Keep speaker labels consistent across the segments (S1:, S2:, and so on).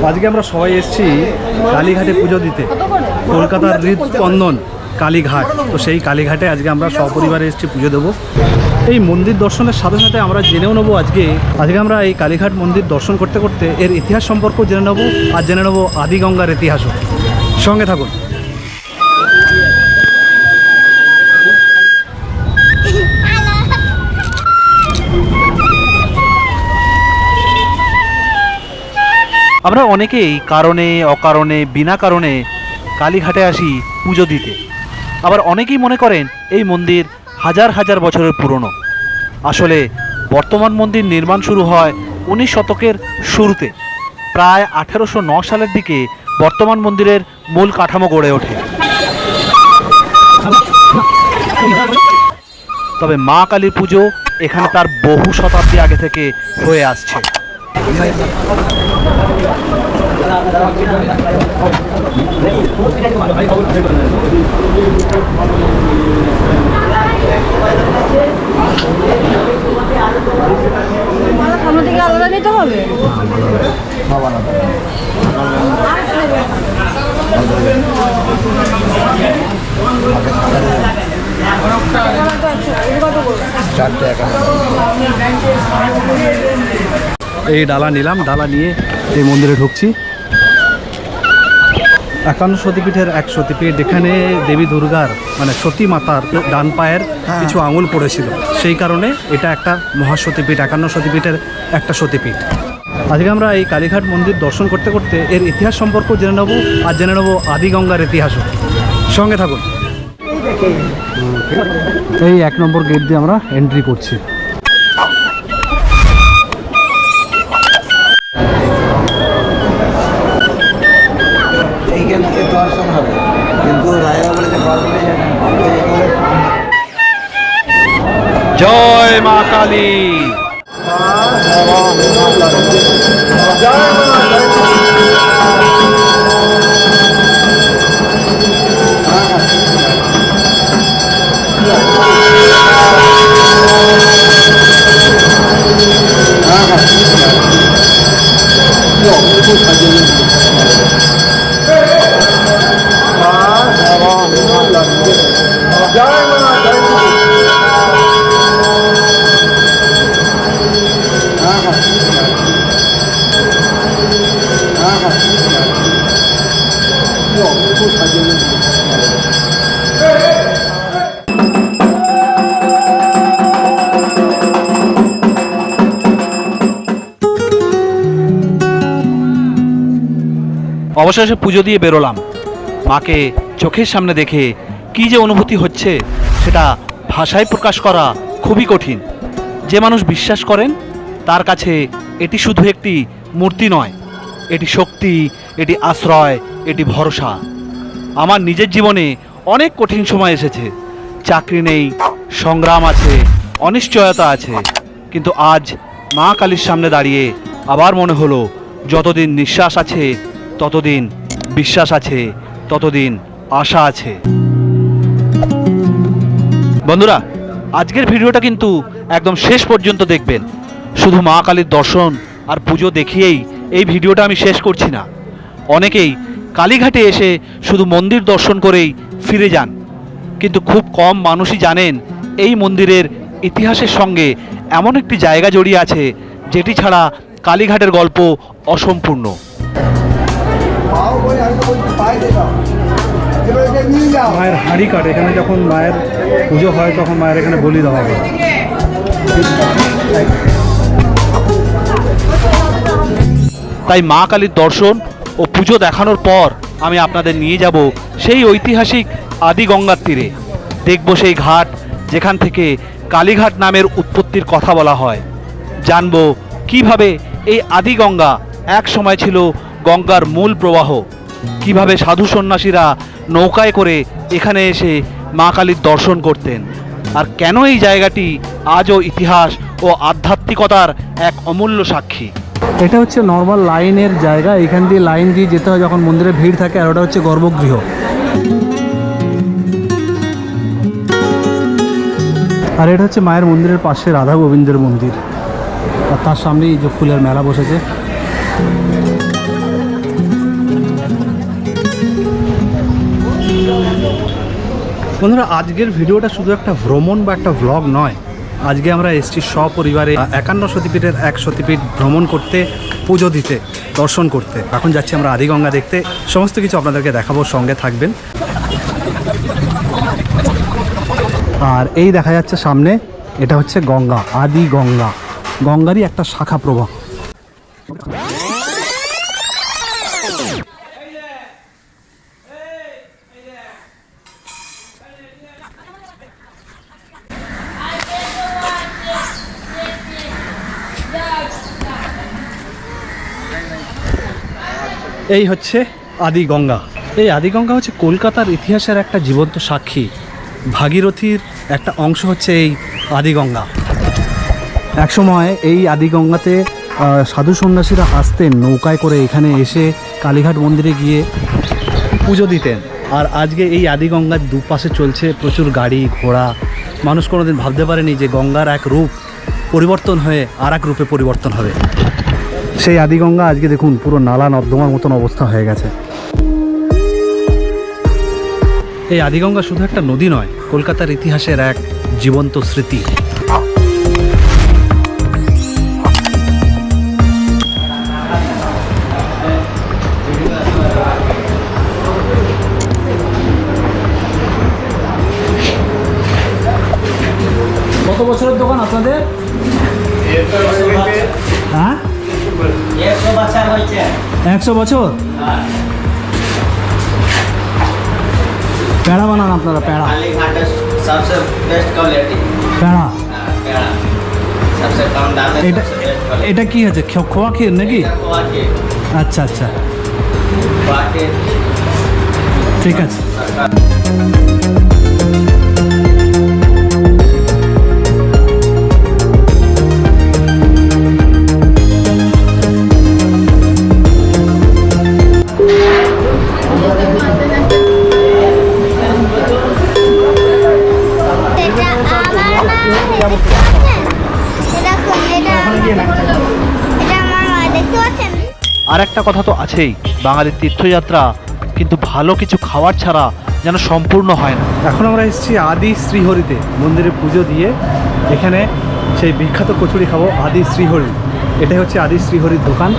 S1: আজকে আমরা সবাই এসেছি কালীঘাটে পুজো দিতে, কলকাতার হৃদস্পন্দন কালীঘাট। তো সেই কালীঘাটে আজকে আমরা সপরিবারে এসেছি পুজো দেবো। এই মন্দির দর্শনের সাথে সাথে আমরা জেনেও নেবো আজকে আমরা এই কালীঘাট মন্দির দর্শন করতে করতে এর ইতিহাস সম্পর্কেও জেনে নেবো, আর জেনে নেবো আদিগঙ্গার ইতিহাসও। সঙ্গে থাকুন। আমরা অনেকেই কারণে অকারণে বিনা কারণে কালীঘাটে আসি পুজো দিতে। আবার অনেকেই মনে করেন এই মন্দির হাজার হাজার বছরের পুরনো। আসলে বর্তমান মন্দির নির্মাণ শুরু হয় 19 শতকের শুরুতে। প্রায় 1809 সালের দিকে বর্তমান মন্দিরের মূল কাঠামো গড়ে ওঠে। তবে মা কালীর পুজো এখানে তার বহু শতাব্দী আগে থেকে হয়ে আসছে।
S2: আলাদা নিতে হবে।
S1: এই ডালা নিলাম, ডালা নিয়ে এই মন্দিরে ঢুকছি। 51 সতীপীঠের এক সতীপীঠ। এখানে দেবী দুর্গার মানে সতী মাতার ডান পায়ের কিছু আঙুল পড়েছিল, সেই কারণে এটা একটা মহাসতীপীঠ, 51 সতীপীঠের একটা সতীপীঠ। আজকে আমরা এই কালীঘাট মন্দির দর্শন করতে করতে এর ইতিহাস সম্পর্কেও জেনে নেবো, আর জেনে নেবো আদিগঙ্গার ইতিহাসও। সঙ্গে থাকুন। এই 1 নম্বর গেট দিয়ে আমরা এন্ট্রি করছি।
S3: দর্শন হবে, কিন্তু
S1: জয় মা কালী। অবশেষে পুজো দিয়ে বেরোলাম। মাকে চোখের সামনে দেখে কি যে অনুভূতি হচ্ছে সেটা ভাষায় প্রকাশ করা খুবই কঠিন। যে মানুষ বিশ্বাস করেন তার কাছে এটি শুধু একটি মূর্তি নয়, এটি শক্তি, এটি আশ্রয়, এটি ভরসা। আমার নিজের জীবনে অনেক কঠিন সময় এসেছে। চাকরি নেই, সংগ্রাম আছে, অনিশ্চয়তা আছে, কিন্তু আজ মা কালীর সামনে দাঁড়িয়ে আবার মনে হলো যতদিন নিঃশ্বাস আছে ততদিন বিশ্বাস আছে, ততদিন আশা আছে। বন্ধুরা, আজকের ভিডিওটা কিন্তু একদম শেষ পর্যন্ত দেখবেন। শুধু মা কালীর দর্শন আর পুজো দেখিয়েই এই ভিডিওটা আমি শেষ করছি না। অনেকেই কালীঘাটে এসে শুধু মন্দির দর্শন করেই ফিরে যান, কিন্তু খুব কম মানুষই জানেন এই মন্দিরের ইতিহাসের সঙ্গে এমন একটি জায়গা জড়িয়ে আছে যেটি ছাড়া কালীঘাটের গল্প অসম্পূর্ণ। মায়ের হাঁড়ি কাঠ, এখানে যখন মায়ের পুজো হয় তখন মায়ের এখানে বলি দেওয়া হয়। তাই মা কালীর দর্শন ও পুজো দেখানোর পর আমি আপনাদের নিয়ে যাব সেই ঐতিহাসিক আদিগঙ্গার তীরে। দেখব সেই ঘাট যেখান থেকে কালীঘাট নামের উৎপত্তির কথা বলা হয়। জানব কিভাবে এই আদিগঙ্গা এক সময় ছিল গঙ্গার মূল প্রবাহ, কিভাবে সাধু সন্ন্যাসীরা নৌকায় করে এখানে এসে মা কালীর দর্শন করতেন, আর কেন এই জায়গাটি আজও ইতিহাস ও আধ্যাত্মিকতার এক অমূল্য সাক্ষী। এটা হচ্ছে নর্মাল লাইনের জায়গা, এখান দিয়ে লাইন দিয়ে যেতে হয় যখন মন্দিরে ভিড় থাকে, আর ওটা হচ্ছে গর্ভগৃহ। আর এটা হচ্ছে মায়ের মন্দিরের পাশে রাধা গোবিন্দের মন্দির, আর তার সামনেই এই যে ফুলের মেলা বসেছে। বন্ধুরা, আজকের ভিডিওটা শুধু একটা ভ্রমণ বা একটা ভ্লগ নয়। আজকে আমরা এসেছি সপরিবারে 51 সতীপীঠের এক সতীপীঠ ভ্রমণ করতে, পুজো দিতে, দর্শন করতে। এখন যাচ্ছি আমরা আদিগঙ্গা দেখতে, সমস্ত কিছু আপনাদেরকে দেখাবো, সঙ্গে থাকবেন। আর এই দেখা যাচ্ছে সামনে, এটা হচ্ছে গঙ্গা, আদি গঙ্গা, গঙ্গারই একটা শাখা প্রবাহ। এই হচ্ছে আদিগঙ্গা। এই আদিগঙ্গা হচ্ছে কলকাতার ইতিহাসের একটা জীবন্ত সাক্ষী। ভাগীরথীর একটা অংশ হচ্ছে এই আদিগঙ্গা। একসময় এই আদিগঙ্গাতে সাধু সন্ন্যাসীরা আসতেন নৌকায় করে, এখানে এসে কালীঘাট মন্দিরে গিয়ে পুজো দিতেন। আর আজকে এই আদিগঙ্গার দুপাশে চলছে প্রচুর গাড়ি ঘোড়া। মানুষ কোনোদিন ভাবতে পারেনি যে গঙ্গার এক রূপ পরিবর্তন হয়ে আর এক রূপে পরিবর্তন হবে। সেই আদিগঙ্গা আজকে দেখুন পুরো নালা নর্দমার মতন অবস্থা হয়ে গেছে। এই আদিগঙ্গা শুধু একটা নদী নয়, কলকাতার ইতিহাসের এক জীবন্ত স্মৃতি। কত বছরের দোকান আপনাদের? হ্যাঁ, 100 বছর। পেড়া বানান আপনারা? পেড়া,
S4: सबसे बेस्ट क्वालिटी
S1: পেড়া।
S4: पेड़ा सबसे कम दाम में
S1: এটা
S4: सबसे बेस्ट क्वालिटी
S1: এটা কি আছে, খোয়া ক্ষীর নাকি? আচ্ছা আচ্ছা, ঠিক আছে। আর একটা কথা তো আছেই, বাঙালির তীর্থযাত্রা কিন্তু ভালো কিছু খাওয়ার ছাড়া যেন সম্পূর্ণ হয় না। এখন আমরা এসেছি আদি শ্রীহরিতে, মন্দিরে পুজো দিয়ে এখানে সেই বিখ্যাত কচুরি খাবো, আদি শ্রীহরি। এটাই হচ্ছে আদি শ্রীহরির দোকান,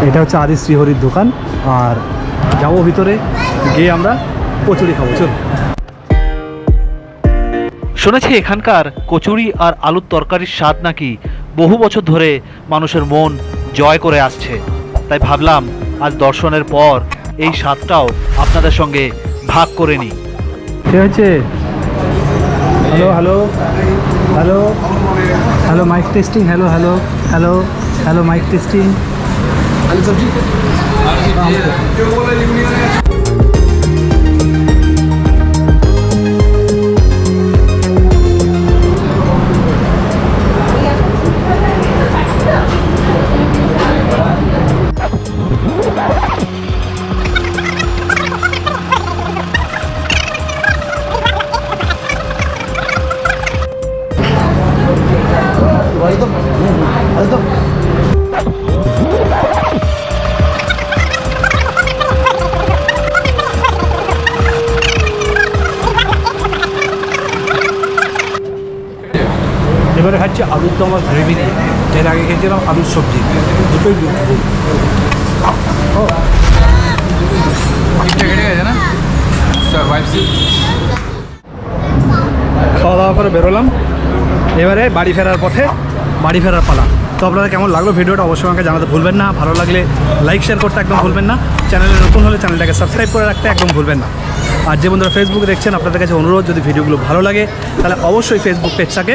S1: এটা হচ্ছে আদি শ্রীহরির দোকান। আর যাবো ভিতরে গিয়ে আমরা কচুরি খাবো, চল। শুনেছি এখানকার কচুরি আর আলুর তরকারির স্বাদ নাকি বহু বছর ধরে মানুষের মন জয় করে আসছে। তাই ভাবলাম আজ দর্শনের পর এই স্বাদটাও আপনাদের সঙ্গে ভাগ করে নিই। ঠিক আছে, hello hello hello hello, mic testing, hello hello hello hello, mic testing. এবারে খাচ্ছি আলুর দম আর গ্রেভি দিয়ে। এর আগে খেয়েছিলাম আলুর সবজি, দুটোই বিউটিফুল। খাওয়া দাওয়া করে বেরোলাম, এবারে বাড়ি ফেরার পথে, বাড়ি ফেরার পালা। তো আপনাদের কেমন লাগলো ভিডিওটা অবশ্যই আমাকে জানাতে ভুলবেন না। ভালো লাগলে লাইক শেয়ার করতে একদম ভুলবেন না। চ্যানেলে নতুন হলে চ্যানেলটাকে সাবস্ক্রাইব করে রাখতে একদম ভুলবেন না। আর যে বন্ধুরা ফেসবুকে দেখছেন, আপনাদের কাছে অনুরোধ, যদি ভিডিওগুলো ভালো লাগে তাহলে অবশ্যই ফেসবুক পেজটাকে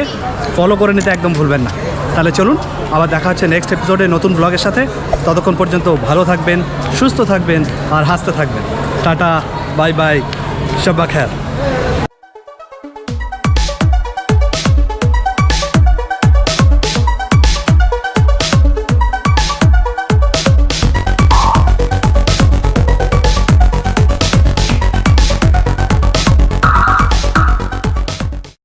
S1: ফলো করে নিতে একদম ভুলবেন না। তাহলে চলুন, আবার দেখা হচ্ছে নেক্সট এপিসোডে নতুন ব্লগের সাথে। ততক্ষণ পর্যন্ত ভালো থাকবেন, সুস্থ থাকবেন আর হাসতে থাকবেন। টাটা, বাই বাই, শব্বা খের।